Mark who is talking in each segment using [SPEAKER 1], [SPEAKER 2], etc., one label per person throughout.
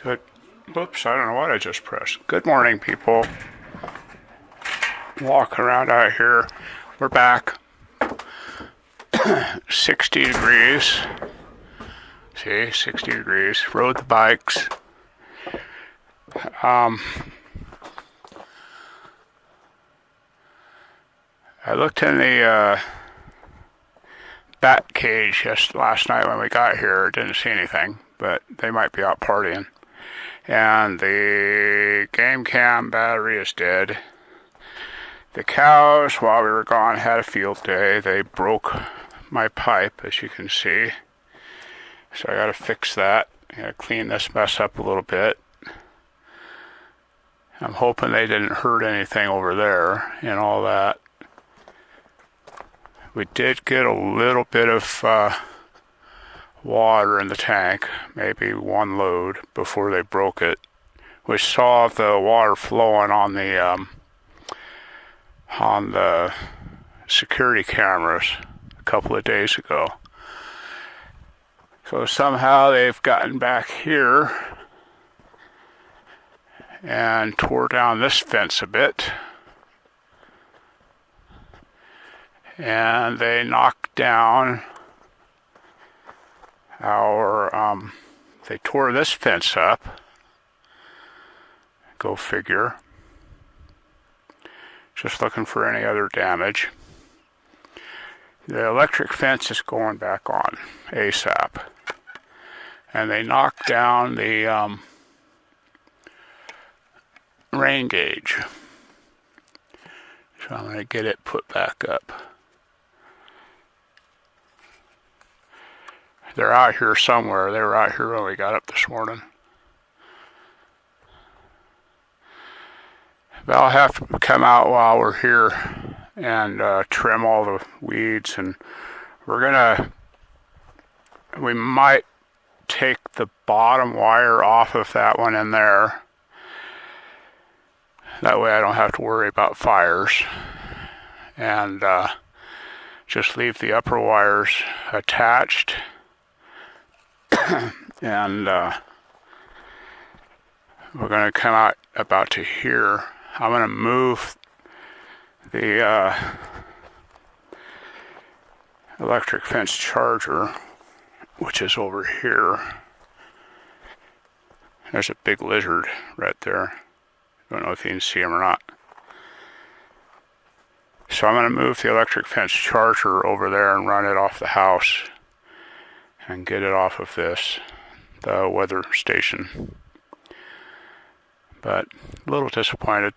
[SPEAKER 1] Good. Whoops, I don't know what I just pressed. Good morning, people. Walking around out here. We're back. 60 degrees. See, 60 degrees. Rode the bikes. I looked in the bat cage just last night when we got here. Didn't see anything, but they might be out partying. And the game cam battery is dead. The cows, while we were gone, had a field day. They broke my pipe, as you can see. So I gotta fix that. I gotta clean this mess up a little bit. I'm hoping they didn't hurt anything over there and all that. We did get a little bit of water in the tank, maybe one load before they broke it. We saw the water flowing on the security cameras a couple of days ago. So somehow they've gotten back here and tore down this fence a bit. And they knocked down they tore this fence up. Go figure. Just looking for any other damage. The electric fence is going back on ASAP. And they knocked down the rain gauge. So I'm going to get it put back up. They're out here somewhere. They were out here when we got up this morning. They'll have to come out while we're here and trim all the weeds, and we might take the bottom wire off of that one in there. That way I don't have to worry about fires. And just leave the upper wires attached. And we're going to come out about to here. I'm going to move the electric fence charger, which is over here. There's a big lizard right there. Don't know if you can see him or not. So I'm going to move the electric fence charger over there and run it off the house and get it off of the weather station. But a little disappointed,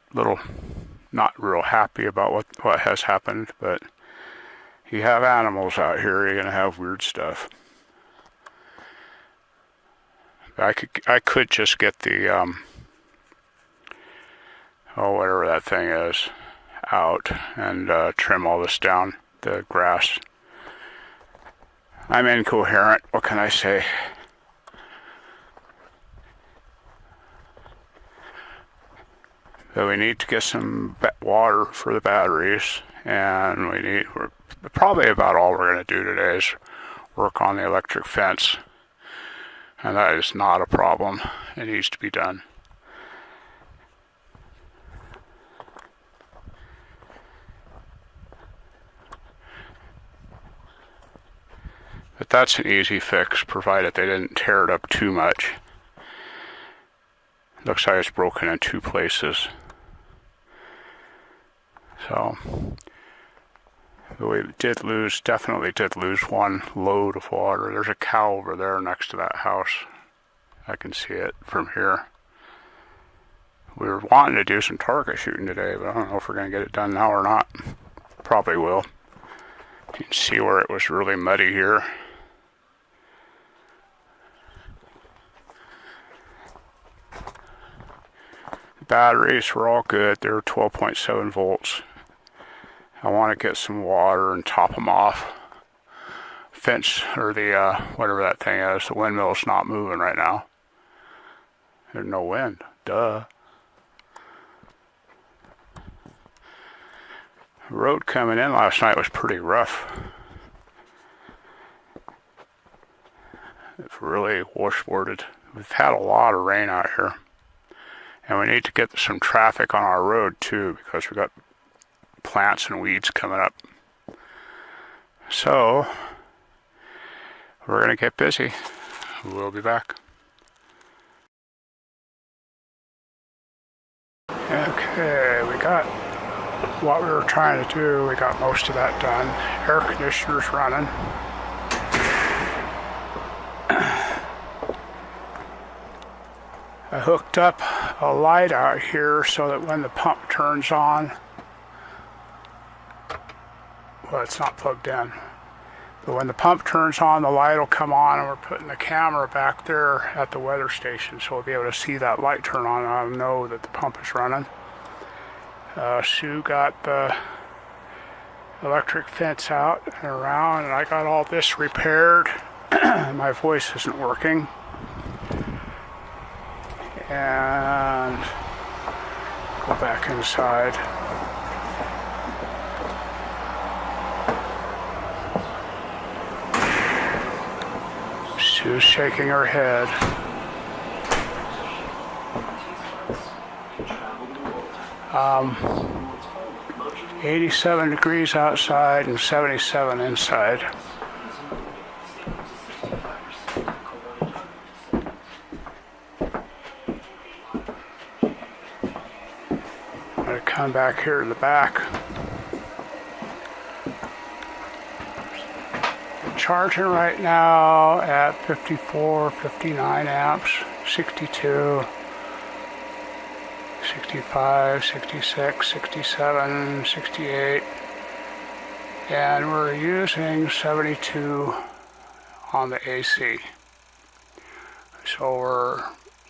[SPEAKER 1] not real happy about what has happened, but you have animals out here, you're going to have weird stuff. I could just get the whatever that thing is out and trim all this down, the grass. I'm incoherent, what can I say? So we need to get some water for the batteries, and we're probably about all we're going to do today is work on the electric fence. And that is not a problem. It needs to be done. But that's an easy fix, provided they didn't tear it up too much. Looks like it's broken in two places. So, we definitely did lose one load of water. There's a cow over there next to that house. I can see it from here. We were wanting to do some target shooting today, but I don't know if we're going to get it done now or not. Probably will. You can see where it was really muddy here. The batteries were all good. They were 12.7 volts. I want to get some water and top them off. Fence, or the, whatever that thing is, the windmill's not moving right now. There's no wind. Duh. The road coming in last night was pretty rough. It's really washboarded. We've had a lot of rain out here. And we need to get some traffic on our road too, because we've got plants and weeds coming up. So, we're going to get busy. We'll be back. Okay, we got what we were trying to do. We got most of that done. Air conditioner's running. I hooked up a light out here so that when the pump turns on, well, it's not plugged in, but when the pump turns on, the light will come on, and we're putting the camera back there at the weather station, so we'll be able to see that light turn on, and I'll know that the pump is running. Sue got the electric fence out and around, and I got all this repaired. My voice isn't working. And go back inside. Sue's shaking her head. Um, 87 degrees outside and 77 inside. I'm going to come back here to the back. Charging right now at 54, 59 amps, 62, 65, 66, 67, 68, and we're using 72 on the AC. So we're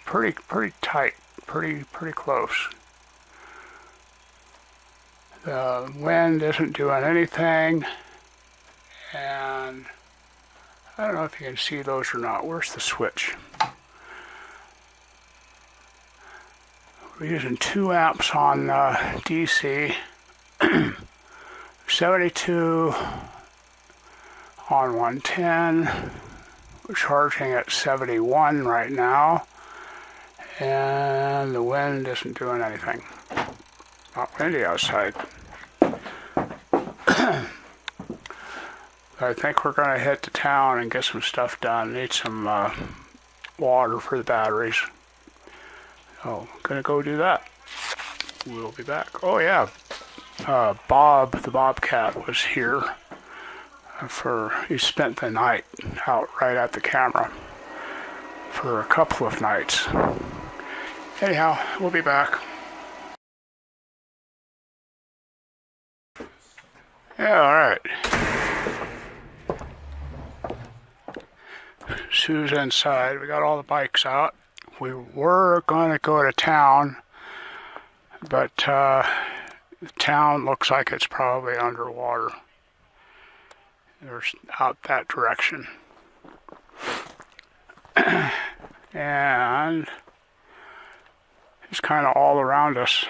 [SPEAKER 1] pretty tight, pretty close. The wind isn't doing anything, and I don't know if you can see those or not. Where's the switch? We're using 2 amps on DC, 72 on 110. We're charging at 71 right now, and the wind isn't doing anything. Not windy outside. I think we're going to head to town and get some stuff done. Need some water for the batteries. So, I'm going to go do that. We'll be back. Oh yeah, Bob, the Bobcat, was here. He spent the night out right at the camera for a couple of nights. Anyhow, we'll be back. Yeah, alright. Sue's inside. We got all the bikes out. We were going to go to town, but the town looks like it's probably underwater. There's out that direction. And it's kind of all around us.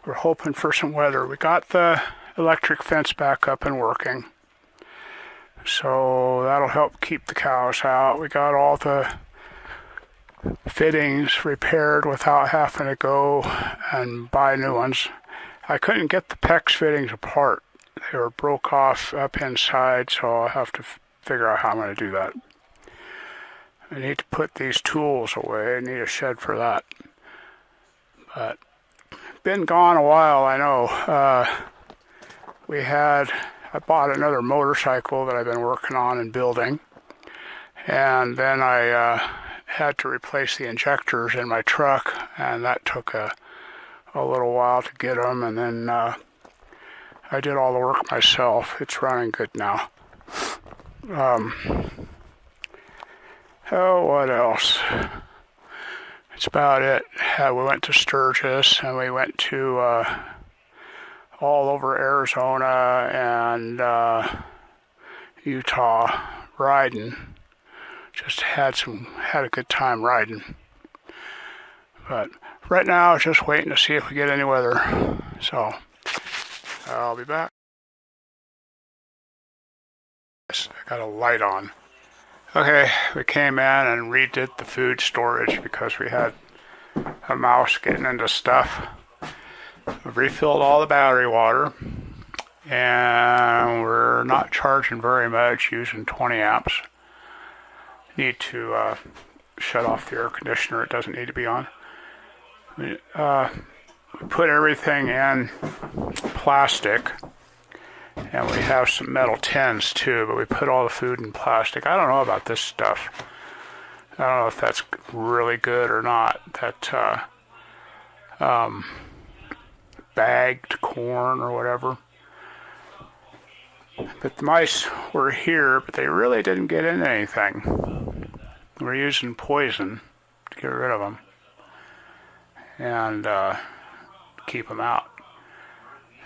[SPEAKER 1] We're hoping for some weather. We got the electric fence back up and working, so that'll help keep the cows out. We got all the fittings repaired without having to go and buy new ones. I couldn't get the PEX fittings apart. They were broke off up inside, so I'll have to figure out how I'm going to do that. I need to put these tools away. I need a shed for that. But been gone a while, I know. I bought another motorcycle that I've been working on and building, and then I had to replace the injectors in my truck, and that took a little while to get them, and then I did all the work myself. It's running good now. What else? That's about it. We went to Sturgis, and we went to all over Arizona and Utah riding. Just had a good time riding. But right now, just waiting to see if we get any weather. So I'll be back. I got a light on. Okay, we came in and redid the food storage because we had a mouse getting into stuff. We refilled all the battery water, and we're not charging very much, using 20 amps. Need to shut off the air conditioner, it doesn't need to be on. We put everything in plastic, and we have some metal tins too, but we put all the food in plastic. I don't know about this stuff. I don't know if that's really good or not. That bagged corn or whatever. But the mice were here, but they really didn't get into anything. We're using poison to get rid of them and keep them out.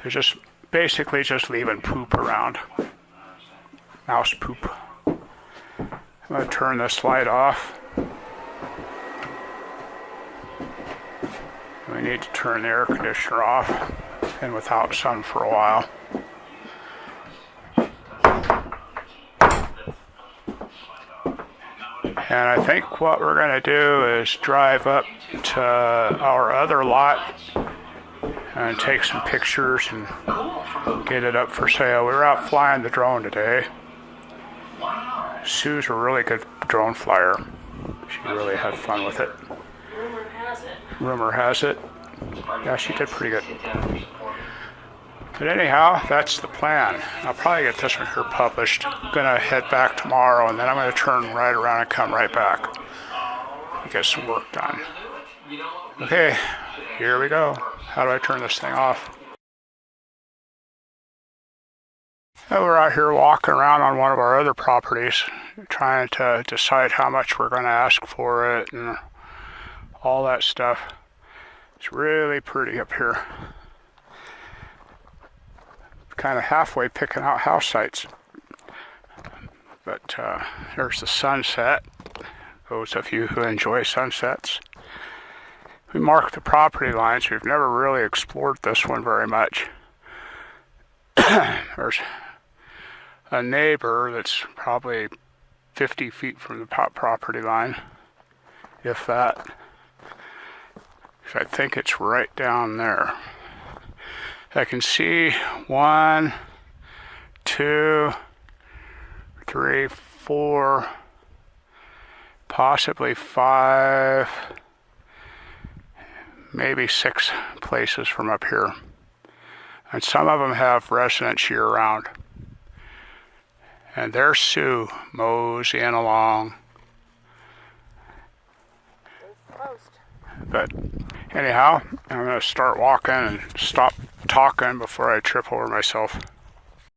[SPEAKER 1] They're just basically just leaving poop around. Mouse poop. I'm going to turn this light off. We need to turn the air conditioner off. Been without sun for a while. And I think what we're going to do is drive up to our other lot and take some pictures and get it up for sale. We were out flying the drone today. Sue's a really good drone flyer. She really had fun with it.
[SPEAKER 2] Rumor has it.
[SPEAKER 1] Rumor has it. Yeah, she did pretty good. But anyhow, that's the plan. I'll probably get this one here published. I'm going to head back tomorrow, and then I'm going to turn right around and come right back and get some work done. Okay, here we go. How do I turn this thing off? We're out here walking around on one of our other properties, trying to decide how much we're going to ask for it and all that stuff. It's really pretty up here. Kind of halfway picking out house sites. But there's the sunset. Those of you who enjoy sunsets. We marked the property lines. We've never really explored this one very much. There's a neighbor that's probably 50 feet from the property line, if that. So I think it's right down there. I can see 1, 2, 3, 4, possibly 5, maybe 6 places from up here. And some of them have residents year-round. And there's Sue moseying along. But anyhow, I'm going to start walking and stop talking before I trip over myself.